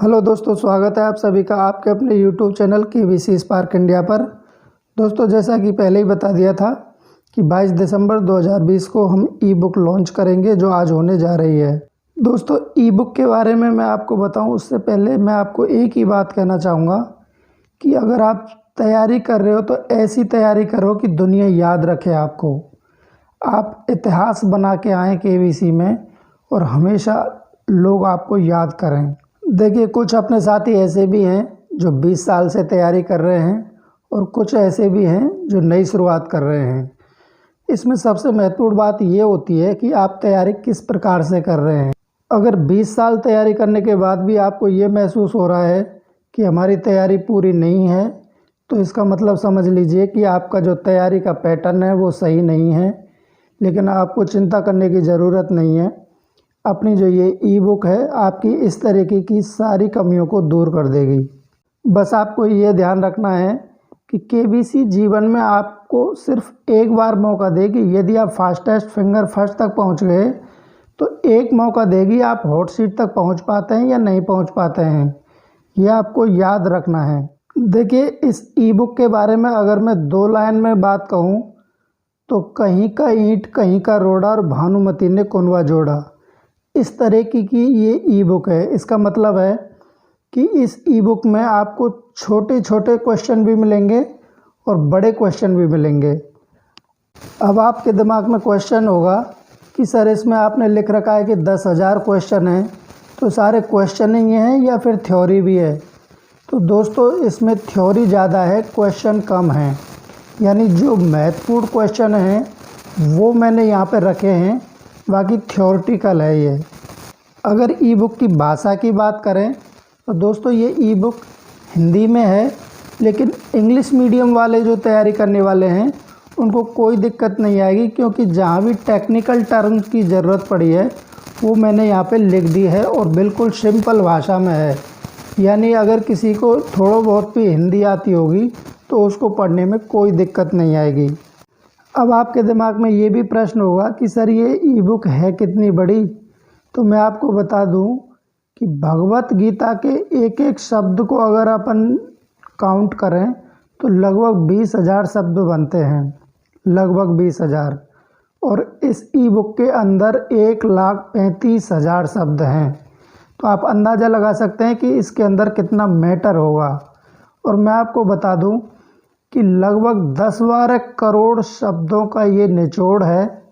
Hello दोस्तों, स्वागत है आप सभी का आपके अपने YouTube channel KBC spark India पर। दोस्तों, जैसा कि पहले ही बता दिया था कि 22 दिसंबर 2020 को हम ई बुक लॉन्च करेंगे जो आज होने जा रही है। दोस्तों, ई बुक के बारे में मैं आपको बताऊं उससे पहले मैं आपको एक ही बात कहना चाहूँगा कि अगर आप तैयारी कर रहे हो तो ऐसी तैयारी करो कि दुनिया याद रखे आपको। आप इतिहास बना के आएँ केबीसी में और हमेशा लोग आपको याद करें। देखिए, कुछ अपने साथी ऐसे भी हैं जो 20 साल से तैयारी कर रहे हैं और कुछ ऐसे भी हैं जो नई शुरुआत कर रहे हैं। इसमें सबसे महत्वपूर्ण बात ये होती है कि आप तैयारी किस प्रकार से कर रहे हैं। अगर 20 साल तैयारी करने के बाद भी आपको ये महसूस हो रहा है कि हमारी तैयारी पूरी नहीं है, तो इसका मतलब समझ लीजिए कि आपका जो तैयारी का पैटर्न है वो सही नहीं है। लेकिन आपको चिंता करने की ज़रूरत नहीं है। अपनी जो ये ई बुक है आपकी इस तरीके की सारी कमियों को दूर कर देगी। बस आपको ये ध्यान रखना है कि केबीसी जीवन में आपको सिर्फ एक बार मौका देगी। यदि आप फास्टेस्ट फिंगर फर्स्ट तक पहुंच गए तो एक मौका देगी, आप हॉट सीट तक पहुंच पाते हैं या नहीं पहुंच पाते हैं, यह आपको याद रखना है। देखिए, इस ई बुक के बारे में अगर मैं 2 लाइन में बात कहूँ तो कहीं का ईंट कहीं का रोड़ा और भानुमति ने कुनवा जोड़ा, इस तरह की ये ई बुक है। इसका मतलब है कि इस ई बुक में आपको छोटे छोटे क्वेश्चन भी मिलेंगे और बड़े क्वेश्चन भी मिलेंगे। अब आपके दिमाग में क्वेश्चन होगा कि सर, इसमें आपने लिख रखा है कि 10,000 क्वेश्चन हैं, तो सारे क्वेश्चन ही हैं या फिर थ्योरी भी है? तो दोस्तों, इसमें थ्योरी ज़्यादा है, क्वेश्चन कम हैं। यानी जो महत्वपूर्ण क्वेश्चन हैं वो मैंने यहाँ पे रखे हैं, बाकी थ्योरेटिकल है ये। अगर ई बुक की भाषा की बात करें तो दोस्तों ये ई बुक हिंदी में है, लेकिन इंग्लिश मीडियम वाले जो तैयारी करने वाले हैं उनको कोई दिक्कत नहीं आएगी, क्योंकि जहाँ भी टेक्निकल टर्म्स की ज़रूरत पड़ी है वो मैंने यहाँ पे लिख दी है और बिल्कुल सिंपल भाषा में है। यानी अगर किसी को थोड़ा बहुत भी हिंदी आती होगी तो उसको पढ़ने में कोई दिक्कत नहीं आएगी। अब आपके दिमाग में ये भी प्रश्न होगा कि सर, ये ई बुक है कितनी बड़ी? तो मैं आपको बता दूं कि भगवत गीता के एक एक शब्द को अगर अपन काउंट करें तो लगभग 20,000 शब्द बनते हैं, लगभग 20,000। और इस ई बुक के अंदर 1,35,000 शब्द हैं। तो आप अंदाज़ा लगा सकते हैं कि इसके अंदर कितना मैटर होगा। और मैं आपको बता दूं कि लगभग 10-12 करोड़ शब्दों का ये निचोड़ है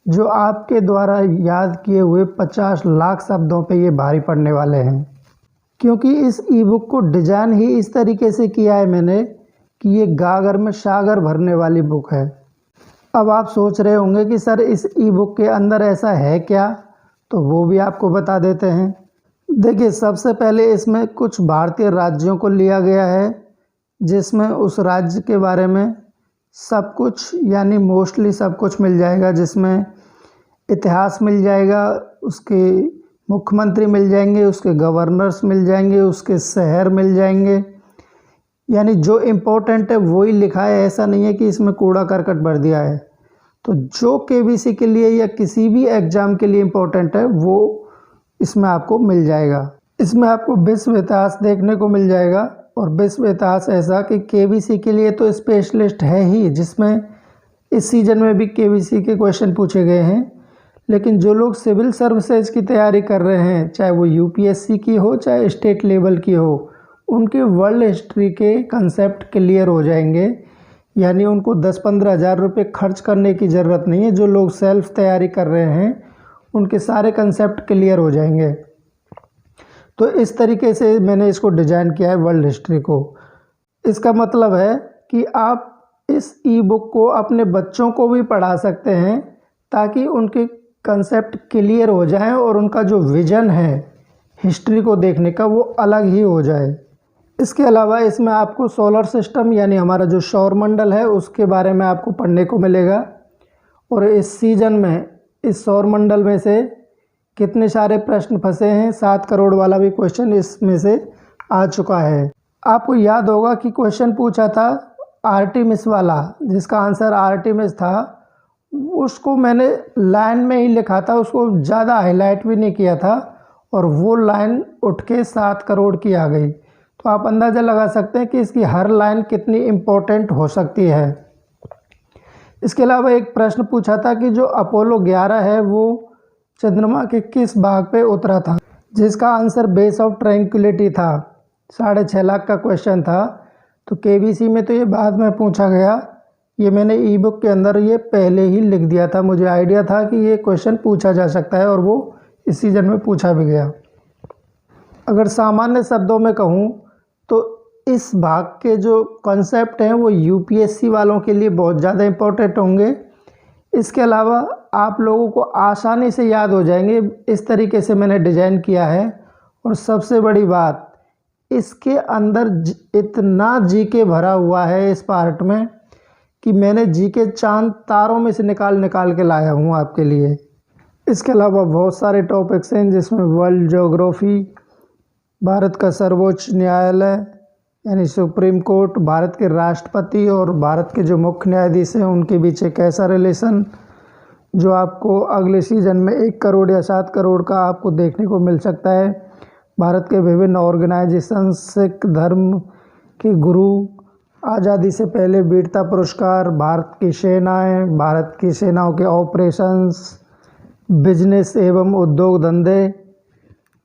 जो आपके द्वारा याद किए हुए 50 लाख शब्दों पे ये भारी पड़ने वाले हैं। क्योंकि इस ई बुक को डिज़ाइन ही इस तरीके से किया है मैंने कि ये गागर में सागर भरने वाली बुक है। अब आप सोच रहे होंगे कि सर, इस ई बुक के अंदर ऐसा है क्या? तो वो भी आपको बता देते हैं। देखिए, सबसे पहले इसमें कुछ भारतीय राज्यों को लिया गया है, जिसमें उस राज्य के बारे में सब कुछ यानी मोस्टली सब कुछ मिल जाएगा। जिसमें इतिहास मिल जाएगा, उसके मुख्यमंत्री मिल जाएंगे, उसके गवर्नर्स मिल जाएंगे, उसके शहर मिल जाएंगे। यानी जो इम्पोर्टेंट है वही लिखा है, ऐसा नहीं है कि इसमें कूड़ा करकट भर दिया है। तो जो केबीसी के लिए या किसी भी एग्ज़ाम के लिए इम्पोर्टेंट है वो इसमें आपको मिल जाएगा। इसमें आपको विश्व इतिहास देखने को मिल जाएगा, और विश्व इतिहास ऐसा कि केबीसी के लिए तो स्पेशलिस्ट है ही, जिसमें इस सीज़न में भी केबीसी के क्वेश्चन पूछे गए हैं। लेकिन जो लोग सिविल सर्विसेज की तैयारी कर रहे हैं, चाहे वो यूपीएससी की हो चाहे स्टेट लेवल की हो, उनके वर्ल्ड हिस्ट्री के कंसेप्ट क्लियर हो जाएंगे। यानी उनको 10-15 हज़ार रुपये खर्च करने की ज़रूरत नहीं है। जो लोग सेल्फ तैयारी कर रहे हैं उनके सारे कंसेप्ट क्लियर हो जाएंगे। तो इस तरीके से मैंने इसको डिज़ाइन किया है, वर्ल्ड हिस्ट्री को। इसका मतलब है कि आप इस ई बुक को अपने बच्चों को भी पढ़ा सकते हैं ताकि उनके कंसेप्ट क्लियर हो जाएं और उनका जो विज़न है हिस्ट्री को देखने का वो अलग ही हो जाए। इसके अलावा इसमें आपको सोलर सिस्टम यानी हमारा जो सौरमंडल है उसके बारे में आपको पढ़ने को मिलेगा। और इस सीज़न में इस सौरमंडल में से कितने सारे प्रश्न फंसे हैं, 7 करोड़ वाला भी क्वेश्चन इसमें से आ चुका है। आपको याद होगा कि क्वेश्चन पूछा था आर्टेमिस वाला, जिसका आंसर आर्टेमिस था। उसको मैंने लाइन में ही लिखा था, उसको ज़्यादा हाईलाइट भी नहीं किया था और वो लाइन उठ के 7 करोड़ की आ गई। तो आप अंदाज़ा लगा सकते हैं कि इसकी हर लाइन कितनी इम्पोर्टेंट हो सकती है। इसके अलावा एक प्रश्न पूछा था कि जो अपोलो 11 है वो चंद्रमा के किस भाग पे उतरा था, जिसका आंसर बेस ऑफ ट्रैंक्विलिटी था। 6.5 लाख का क्वेश्चन था। तो केबीसी में तो ये बाद में पूछा गया, ये मैंने ई बुक के अंदर ये पहले ही लिख दिया था। मुझे आइडिया था कि ये क्वेश्चन पूछा जा सकता है और वो इस सीजन में पूछा भी गया। अगर सामान्य शब्दों में कहूँ तो इस भाग के जो कॉन्सेप्ट हैं वो यूपीएससी वालों के लिए बहुत ज़्यादा इम्पोर्टेंट होंगे। इसके अलावा आप लोगों को आसानी से याद हो जाएंगे, इस तरीके से मैंने डिज़ाइन किया है। और सबसे बड़ी बात, इसके अंदर इतना जीके भरा हुआ है इस पार्ट में कि मैंने जीके चांद तारों में से निकाल के लाया हूँ आपके लिए। इसके अलावा बहुत सारे टॉपिक्स हैं जिसमें वर्ल्ड ज्योग्राफी, भारत का सर्वोच्च न्यायालय यानी सुप्रीम कोर्ट, भारत के राष्ट्रपति और भारत के जो मुख्य न्यायाधीश हैं उनके बीच एक ऐसा रिलेशन जो आपको अगले सीज़न में 1 करोड़ या 7 करोड़ का आपको देखने को मिल सकता है। भारत के विभिन्न ऑर्गेनाइजेशन, सिख धर्म के गुरु, आज़ादी से पहले वीरता पुरस्कार, भारत की सेनाएँ, भारत की सेनाओं के ऑपरेशंस, बिजनेस एवं उद्योग धंधे,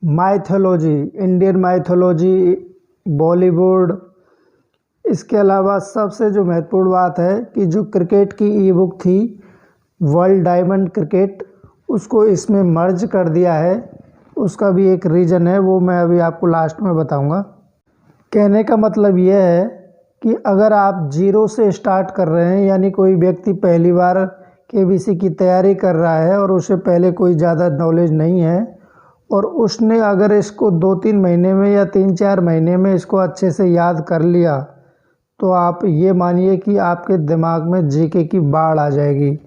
माइथोलॉजी, इंडियन माइथोलॉजी, बॉलीवुड। इसके अलावा सबसे जो महत्वपूर्ण बात है कि जो क्रिकेट की ई बुक थी वर्ल्ड डायमंड क्रिकेट, उसको इसमें मर्ज कर दिया है। उसका भी एक रीज़न है, वो मैं अभी आपको लास्ट में बताऊंगा। कहने का मतलब ये है कि अगर आप जीरो से स्टार्ट कर रहे हैं, यानी कोई व्यक्ति पहली बार केबीसी की तैयारी कर रहा है और उसे पहले कोई ज़्यादा नॉलेज नहीं है और उसने अगर इसको 2-3 महीने में या 3-4 महीने में इसको अच्छे से याद कर लिया तो आप ये मानिए कि आपके दिमाग में जीके की बाढ़ आ जाएगी।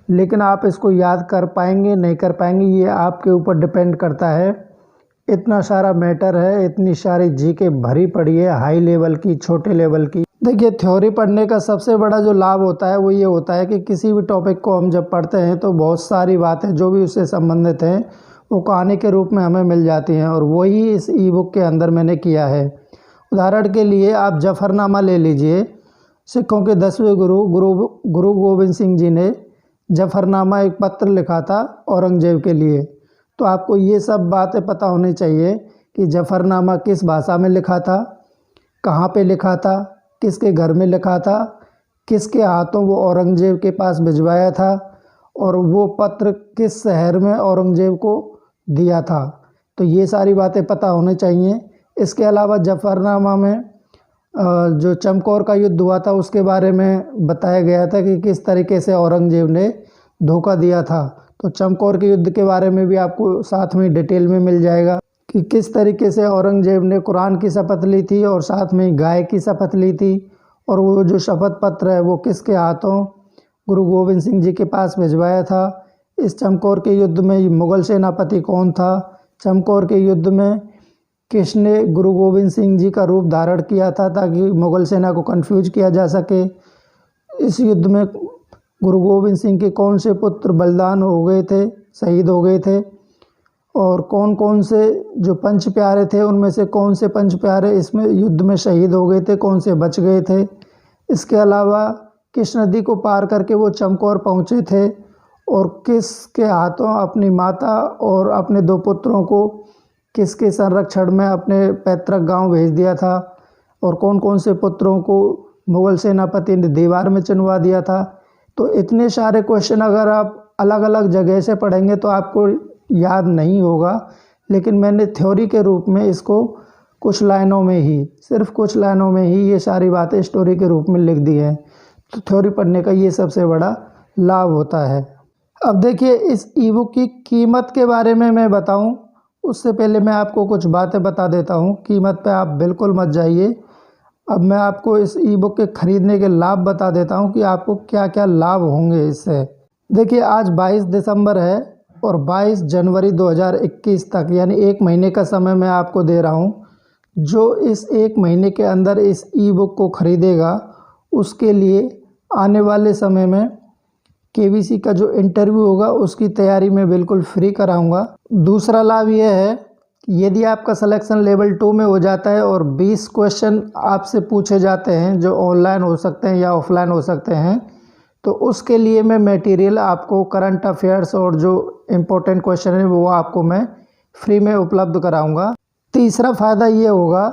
लेकिन आप इसको याद कर पाएंगे नहीं कर पाएंगे ये आपके ऊपर डिपेंड करता है। इतना सारा मैटर है, इतनी सारी जीके भरी पड़ी है, हाई लेवल की, छोटे लेवल की। देखिए, थ्योरी पढ़ने का सबसे बड़ा जो लाभ होता है वो ये होता है कि किसी भी टॉपिक को हम जब पढ़ते हैं तो बहुत सारी बातें जो भी उससे संबंधित हैं वो कहानी के रूप में हमें मिल जाती हैं और वही इस ई बुक के अंदर मैंने किया है। उदाहरण के लिए आप जफरनामा ले लीजिए। सिखों के 10वें गुरु गोविंद सिंह जी ने जफरनामा एक पत्र लिखा था औरंगजेब के लिए। तो आपको ये सब बातें पता होनी चाहिए कि जफरनामा किस भाषा में लिखा था, कहाँ पे लिखा था, किसके घर में लिखा था, किसके हाथों वो औरंगजेब के पास भिजवाया था और वो पत्र किस शहर में औरंगजेब को दिया था। तो ये सारी बातें पता होनी चाहिए। इसके अलावा जफरनामा में जो चमकौर का युद्ध हुआ था उसके बारे में बताया गया था कि किस तरीके से औरंगजेब ने धोखा दिया था। तो चमकौर के युद्ध के बारे में भी आपको साथ में डिटेल में मिल जाएगा कि किस तरीके से औरंगजेब ने कुरान की शपथ ली थी और साथ में गाय की शपथ ली थी और वो जो शपथ पत्र है वो किसके हाथों गुरु गोविंद सिंह जी के पास भिजवाया था। इस चमकौर के युद्ध में मुग़ल सेनापति कौन था, चमकौर के युद्ध में किसने गुरु गोविंद सिंह जी का रूप धारण किया था ताकि मुग़ल सेना को कंफ्यूज किया जा सके। इस युद्ध में गुरु गोविंद सिंह के कौन से पुत्र बलिदान हो गए थे, शहीद हो गए थे और कौन कौन से जो पंच प्यारे थे उनमें से कौन से पंच प्यारे इसमें युद्ध में शहीद हो गए थे, कौन से बच गए थे। इसके अलावा किस नदी को पार करके वो चमकौर पहुँचे थे और किसके हाथों अपनी माता और अपने 2 पुत्रों को किसके संरक्षण में अपने पैतृक गांव भेज दिया था और कौन कौन से पुत्रों को मुग़ल सेनापति ने दीवार में चिनवा दिया था। तो इतने सारे क्वेश्चन अगर आप अलग अलग जगह से पढ़ेंगे तो आपको याद नहीं होगा, लेकिन मैंने थ्योरी के रूप में इसको कुछ लाइनों में ही, सिर्फ कुछ लाइनों में ही ये सारी बातें स्टोरी के रूप में लिख दी हैं। तो थ्योरी पढ़ने का ये सबसे बड़ा लाभ होता है। अब देखिए, इस ई बुक की कीमत के बारे में मैं बताऊं उससे पहले मैं आपको कुछ बातें बता देता हूं। कीमत पे आप बिल्कुल मत जाइए। अब मैं आपको इस ई बुक के ख़रीदने के लाभ बता देता हूं कि आपको क्या क्या लाभ होंगे इससे। देखिए, आज 22 दिसंबर है और 22 जनवरी 2021 तक यानी 1 महीने का समय मैं आपको दे रहा हूं। जो इस 1 महीने के अंदर इस ई बुक को ख़रीदेगा उसके लिए आने वाले समय में केबीसी का जो इंटरव्यू होगा उसकी तैयारी मैं बिल्कुल फ्री कराऊंगा। दूसरा लाभ यह है यदि आपका सिलेक्शन लेवल 2 में हो जाता है और 20 क्वेश्चन आपसे पूछे जाते हैं जो ऑनलाइन हो सकते हैं या ऑफलाइन हो सकते हैं, तो उसके लिए मैं मटेरियल आपको करंट अफेयर्स और जो इम्पोर्टेंट क्वेश्चन है वो आपको मैं फ्री में उपलब्ध कराऊंगा। तीसरा फ़ायदा ये होगा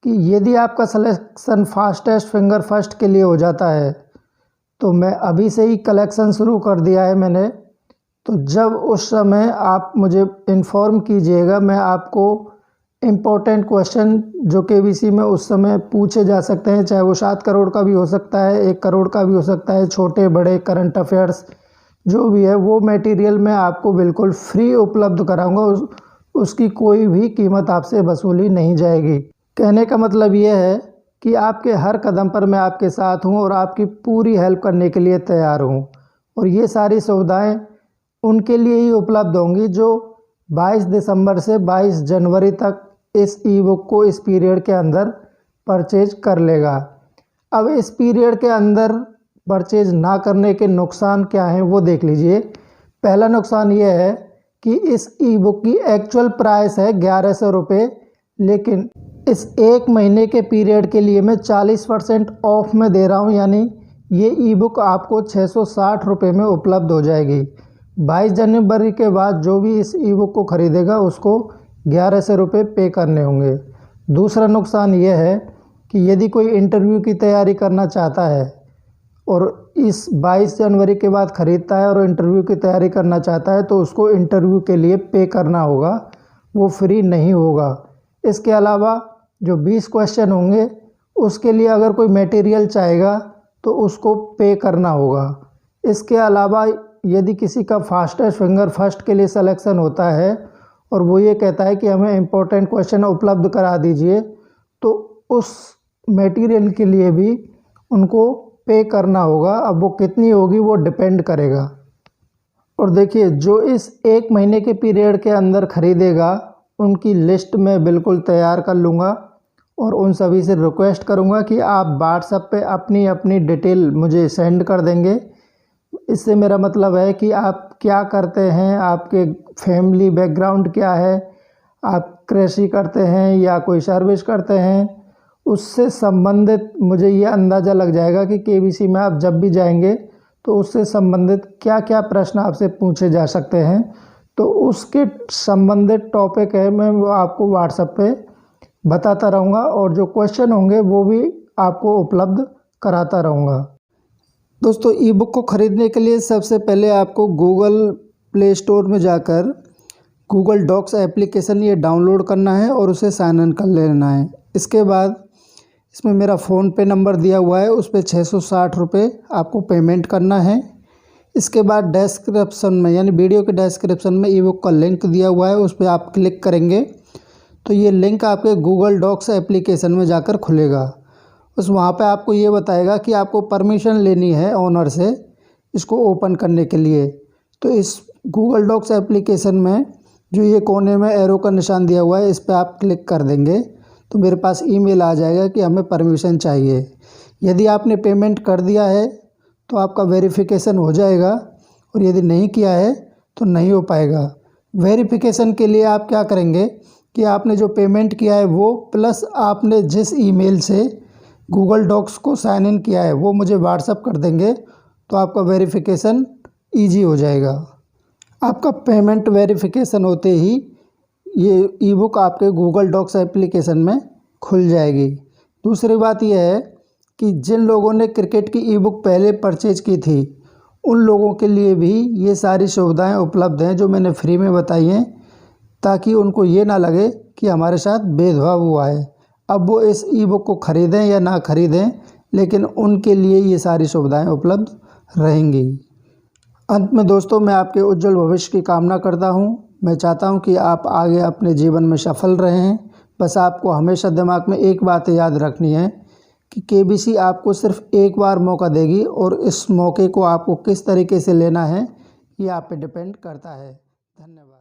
कि यदि आपका सिलेक्शन फास्टेस्ट फिंगर फर्स्ट के लिए हो जाता है, तो मैं अभी से ही कलेक्शन शुरू कर दिया है मैंने। तो जब उस समय आप मुझे इन्फॉर्म कीजिएगा, मैं आपको इम्पोर्टेंट क्वेश्चन जो केबीसी में उस समय पूछे जा सकते हैं, चाहे वो 7 करोड़ का भी हो सकता है, 1 करोड़ का भी हो सकता है, छोटे बड़े करंट अफेयर्स जो भी है, वो मटेरियल मैं आपको बिल्कुल फ्री उपलब्ध कराऊंगा। उसकी कोई भी कीमत आपसे वसूली नहीं जाएगी। कहने का मतलब ये है कि आपके हर कदम पर मैं आपके साथ हूँ और आपकी पूरी हेल्प करने के लिए तैयार हूँ। और ये सारी सुविधाएं उनके लिए ही उपलब्ध होंगी जो 22 दिसंबर से 22 जनवरी तक इस ई बुक को इस पीरियड के अंदर परचेज कर लेगा। अब इस पीरियड के अंदर परचेज ना करने के नुकसान क्या हैं वो देख लीजिए। पहला नुकसान ये है कि इस ई बुक की एक्चुअल प्राइस है 1100 रुपये, लेकिन इस 1 महीने के पीरियड के लिए मैं 40% ऑफ में दे रहा हूँ, यानी ये ई बुक आपको 660 रुपये में उपलब्ध हो जाएगी। 22 जनवरी के बाद जो भी इस ई बुक को ख़रीदेगा उसको 1100 रुपये पे करने होंगे। दूसरा नुकसान ये है कि यदि कोई इंटरव्यू की तैयारी करना चाहता है और इस 22 जनवरी के बाद ख़रीदता है और इंटरव्यू की तैयारी करना चाहता है, तो उसको इंटरव्यू के लिए पे करना होगा, वो फ्री नहीं होगा। इसके अलावा जो 20 क्वेश्चन होंगे उसके लिए अगर कोई मटेरियल चाहेगा तो उसको पे करना होगा। इसके अलावा यदि किसी का फास्टेस्ट फिंगर फर्स्ट के लिए सिलेक्शन होता है और वो ये कहता है कि हमें इम्पोर्टेंट क्वेश्चन उपलब्ध करा दीजिए, तो उस मटेरियल के लिए भी उनको पे करना होगा। अब वो कितनी होगी वो डिपेंड करेगा। और देखिए, जो इस 1 महीने के पीरियड के अंदर ख़रीदेगा उनकी लिस्ट मैं बिल्कुल तैयार कर लूँगा और उन सभी से रिक्वेस्ट करूँगा कि आप व्हाट्सएप पे अपनी अपनी डिटेल मुझे सेंड कर देंगे। इससे मेरा मतलब है कि आप क्या करते हैं, आपके फैमिली बैकग्राउंड क्या है, आप कृषि करते हैं या कोई सर्विस करते हैं, उससे संबंधित मुझे ये अंदाज़ा लग जाएगा कि केबीसी में आप जब भी जाएंगे तो उससे संबंधित क्या क्या प्रश्न आपसे पूछे जा सकते हैं। तो उसके संबंधित टॉपिक है, मैं वो आपको व्हाट्सएप पे बताता रहूँगा और जो क्वेश्चन होंगे वो भी आपको उपलब्ध कराता रहूँगा। दोस्तों, ई बुक को ख़रीदने के लिए सबसे पहले आपको गूगल प्ले स्टोर में जाकर गूगल डॉक्स एप्लीकेशन ये डाउनलोड करना है और उसे साइन इन कर लेना है। इसके बाद इसमें मेरा फ़ोन पे नंबर दिया हुआ है, उस पर 660 रुपये आपको पेमेंट करना है। इसके बाद डिस्क्रिप्शन में, यानी वीडियो के डिस्क्रिप्शन में ई बुक का लिंक दिया हुआ है, उस पर आप क्लिक करेंगे तो ये लिंक आपके गूगल डॉक्स एप्लीकेशन में जाकर खुलेगा। बस वहाँ पे आपको ये बताएगा कि आपको परमिशन लेनी है ओनर से इसको ओपन करने के लिए। तो इस गूगल डॉक्स एप्लीकेशन में जो ये कोने में एरो का निशान दिया हुआ है, इस पर आप क्लिक कर देंगे तो मेरे पास ईमेल आ जाएगा कि हमें परमिशन चाहिए। यदि आपने पेमेंट कर दिया है तो आपका वेरिफिकेशन हो जाएगा और यदि नहीं किया है तो नहीं हो पाएगा। वेरिफिकेशन के लिए आप क्या करेंगे कि आपने जो पेमेंट किया है वो प्लस आपने जिस ईमेल से गूगल डॉक्स को साइन इन किया है वो मुझे व्हाट्सअप कर देंगे, तो आपका वेरिफिकेशन ईजी हो जाएगा। आपका पेमेंट वेरिफिकेशन होते ही ये ई बुक आपके गूगल डॉक्स एप्लीकेशन में खुल जाएगी। दूसरी बात यह है कि जिन लोगों ने क्रिकेट की ई बुक पहले परचेज की थी उन लोगों के लिए भी ये सारी सुविधाएं उपलब्ध हैं जो मैंने फ्री में बताई हैं, ताकि उनको ये ना लगे कि हमारे साथ भेदभाव हुआ है। अब वो इस ई बुक को ख़रीदें या ना ख़रीदें, लेकिन उनके लिए ये सारी सुविधाएं उपलब्ध रहेंगी। अंत में दोस्तों, मैं आपके उज्जवल भविष्य की कामना करता हूं। मैं चाहता हूं कि आप आगे अपने जीवन में सफल रहें। बस आपको हमेशा दिमाग में एक बात याद रखनी है कि केबीसी आपको सिर्फ एक बार मौका देगी और इस मौके को आपको किस तरीके से लेना है ये आप पे डिपेंड करता है। धन्यवाद।